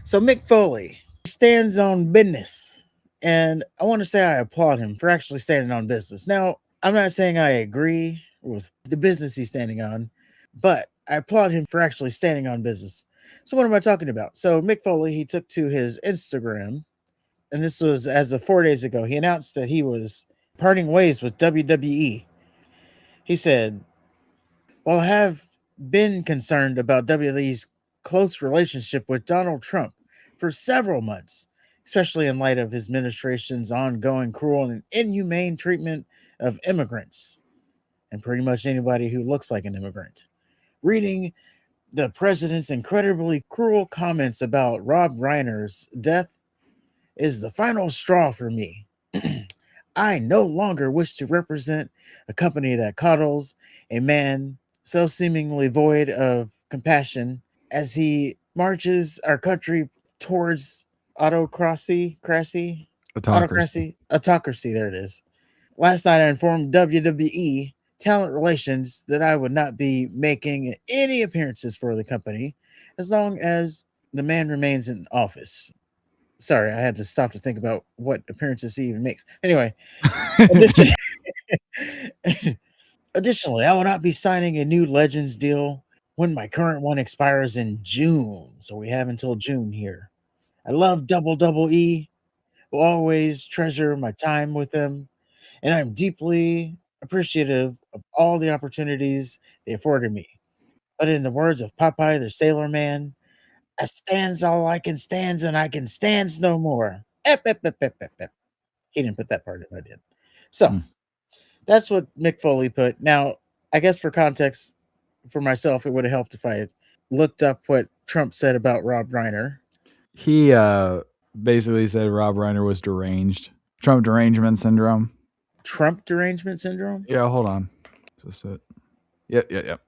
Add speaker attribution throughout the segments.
Speaker 1: So Mick Foley stands on business, and I want to say I applaud him for actually standing on business. Now, I'm not saying I agree with the business he's standing on, but I applaud him for actually standing on business. So what am I talking about? So Mick Foley, he took to his Instagram, and this was as of 4 days ago. He announced that he was parting ways with WWE. He said, "While I have been concerned about WWE's close relationship with Donald Trump for several months, especially in light of his administration's ongoing cruel and inhumane treatment of immigrants and pretty much anybody who looks like an immigrant. Reading the president's incredibly cruel comments about Rob Reiner's death is the final straw for me. I no longer wish to represent a company that coddles a man so seemingly void of compassion as he marches our country towards
Speaker 2: Autocracy.
Speaker 1: autocracy. There it is. Last night, I informed WWE Talent Relations that I would not be making any appearances for the company as long as the man remains in office. Sorry, I had to stop to think about what appearances he even makes. Anyway, addition- additionally, I will not be signing a new Legends deal when my current one expires in June. So we have until June here. I love Double E. Will always treasure my time with them, and I'm deeply appreciative of all the opportunities they afforded me. But in the words of Popeye the Sailor Man, I stands all I can stands and I can stands no more. Ep, ep, ep, ep, ep, ep. He didn't put that part in, I did. So
Speaker 2: Hmm.
Speaker 1: that's what Mick Foley put. Now, I guess for context, for myself, it would have helped if I had looked up what Trump said about Rob Reiner.
Speaker 2: He basically said Rob Reiner was deranged. Trump derangement syndrome.
Speaker 1: Trump derangement syndrome?
Speaker 2: Yeah, hold on. Is this it? Yep.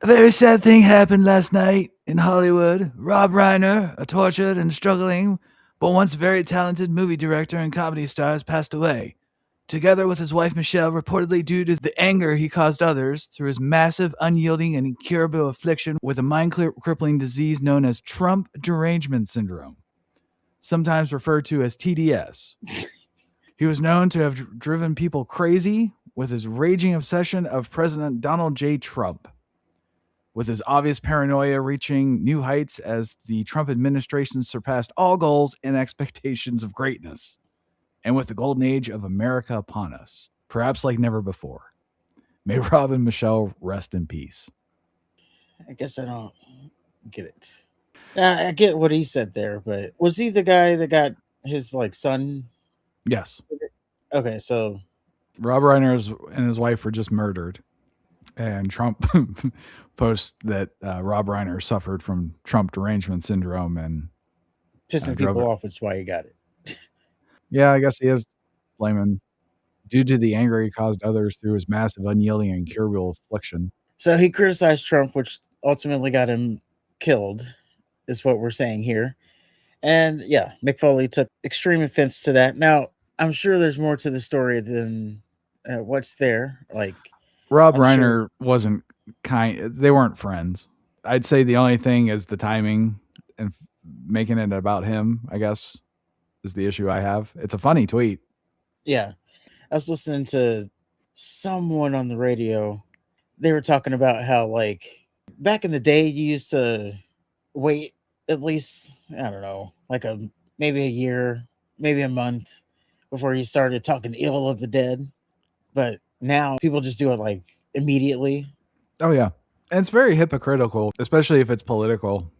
Speaker 2: A very sad thing happened last night in Hollywood. Rob Reiner, a tortured and struggling, but once very talented movie director and comedy star, has passed away. Together with his wife Michelle, reportedly due to the anger he caused others through his massive, unyielding, and incurable affliction with a mind-crippling disease known as Trump derangement syndrome, sometimes referred to as TDS. He was known to have driven people crazy with his raging obsession of President Donald J. Trump, with his obvious paranoia reaching new heights as the Trump administration surpassed all goals and expectations of greatness, and with the golden age of America upon us, perhaps like never before. May Rob and Michelle rest in peace.
Speaker 1: I guess I don't get it. I get what he said there, but was he the guy that got his like son?
Speaker 2: Yes.
Speaker 1: Okay, so
Speaker 2: Rob Reiner and his wife were just murdered, and Trump posts that Rob Reiner suffered from Trump derangement syndrome and
Speaker 1: pissing
Speaker 2: drove
Speaker 1: people
Speaker 2: it.
Speaker 1: off, which is why he got it.
Speaker 2: Yeah, I guess he is blaming due to the anger he caused others through his massive, unyielding, and incurable affliction.
Speaker 1: So he criticized Trump, which ultimately got him killed, is what we're saying here. And yeah, Mick Foley took extreme offense to that. Now, I'm sure there's more to the story than what's there. Like,
Speaker 2: Rob
Speaker 1: I'm sure.
Speaker 2: Reiner wasn't kind. They weren't friends. I'd say the only thing is the timing and making it about him, I guess, is the issue I have. It's a funny tweet.
Speaker 1: Yeah. I was listening to someone on the radio. They were talking about how, like, back in the day, you used to wait at least, I don't know, like maybe a year, maybe a month before you started talking ill of the dead. But now people just do it like immediately.
Speaker 2: Oh, yeah. And it's very hypocritical, especially if it's political.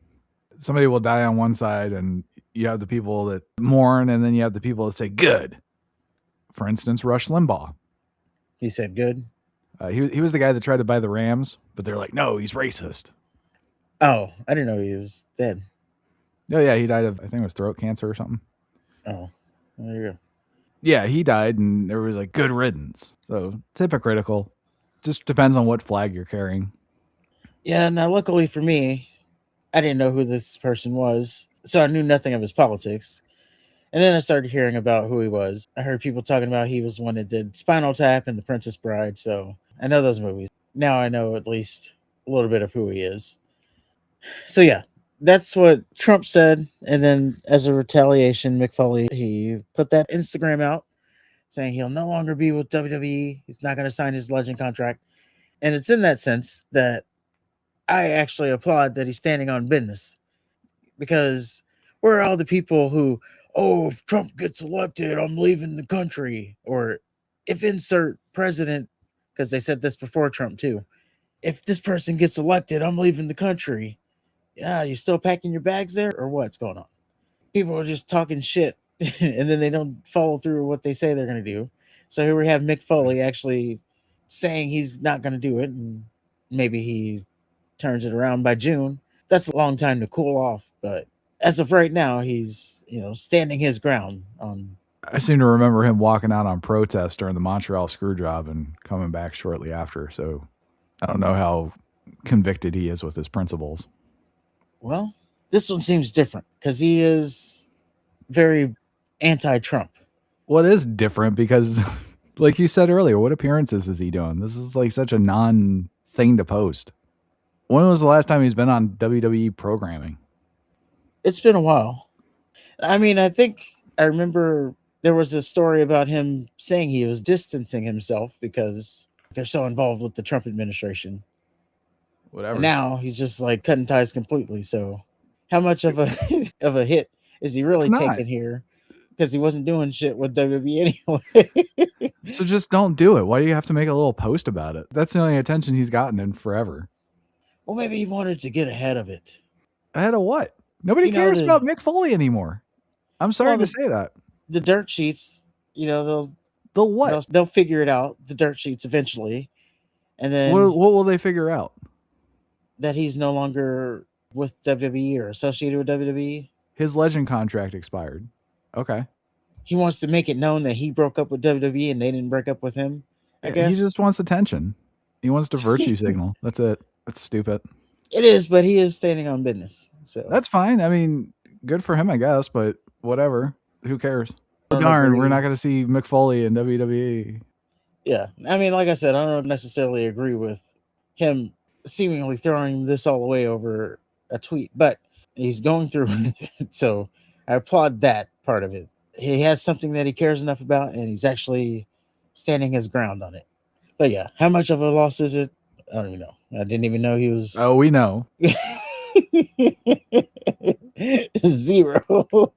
Speaker 2: Somebody will die on one side, and you have the people that mourn, and then you have the people that say, good. For instance, Rush Limbaugh.
Speaker 1: He said, good.
Speaker 2: He was the guy that tried to buy the Rams, but they're like, no, he's racist.
Speaker 1: Oh, I didn't know he was dead.
Speaker 2: Oh, yeah, he died of, I think it was throat cancer or something.
Speaker 1: Oh, well, there you go.
Speaker 2: Yeah, he died, and there was like good riddance. So it's hypocritical. Just depends on what flag you're carrying.
Speaker 1: Yeah, now luckily for me, I didn't know who this person was, so I knew nothing of his politics. And then I started hearing about who he was. I heard people talking about he was one that did Spinal Tap and The Princess Bride, so I know those movies. Now I know at least a little bit of who he is. So yeah, That's what Trump said, and then as a retaliation, Mick Foley he put that Instagram out saying he'll no longer be with WWE. He's not going to sign his Legend contract, and it's in that sense that I actually applaud that he's standing on business because where are all the people who, oh, if Trump gets elected, I'm leaving the country, or if insert president, because they said this before Trump too. If this person gets elected, I'm leaving the country. Yeah, you still packing your bags there, or what's going on? People are just talking shit, and then they don't follow through what they say they're going to do. So here we have Mick Foley actually saying he's not going to do it, and maybe he turns it around by June. That's a long time to cool off, but as of right now, he's standing his ground on.
Speaker 2: I seem to remember him walking out on protest during the Montreal screw job and coming back shortly after. So I don't know how convicted he is with his principles.
Speaker 1: Well, this one seems different because he is very anti-Trump.
Speaker 2: Well, it is different because, like you said earlier, what appearances is he doing? This is like such a non-thing to post. When was the last time he's been on WWE programming?
Speaker 1: It's been a while. I mean, I think I remember there was a story about him saying he was distancing himself because they're so involved with the Trump administration.
Speaker 2: Whatever.
Speaker 1: And now he's just like cutting ties completely. So, how much of a of a hit is he really taking here? Because he wasn't doing shit with WWE anyway.
Speaker 2: So just don't do it. Why do you have to make a little post about it? That's the only attention he's gotten in forever.
Speaker 1: Well, maybe he wanted to get ahead of it.
Speaker 2: Ahead of what? Nobody cares about Mick Foley anymore. I'm sorry to say that.
Speaker 1: The dirt sheets, they'll
Speaker 2: what?
Speaker 1: They'll figure it out. The dirt sheets eventually, and then
Speaker 2: what will they figure out?
Speaker 1: That he's no longer with WWE or associated with WWE.
Speaker 2: His Legend contract expired. Okay.
Speaker 1: He wants to make it known that he broke up with WWE and they didn't break up with him. I guess
Speaker 2: he just wants attention. He wants to virtue signal. That's it. That's stupid.
Speaker 1: It is, but he is standing on business. So
Speaker 2: that's fine. I mean, good for him, I guess, but whatever. Who cares? Oh, darn, we're not going to see Mick Foley in WWE.
Speaker 1: Yeah. I mean, like I said, I don't necessarily agree with him seemingly throwing this all away over a tweet, but he's going through it. So I applaud that part of it. He has something that he cares enough about, and he's actually standing his ground on it. But yeah, how much of a loss is it? I don't even know. I didn't even know he was.
Speaker 2: Oh, we know.
Speaker 1: 0.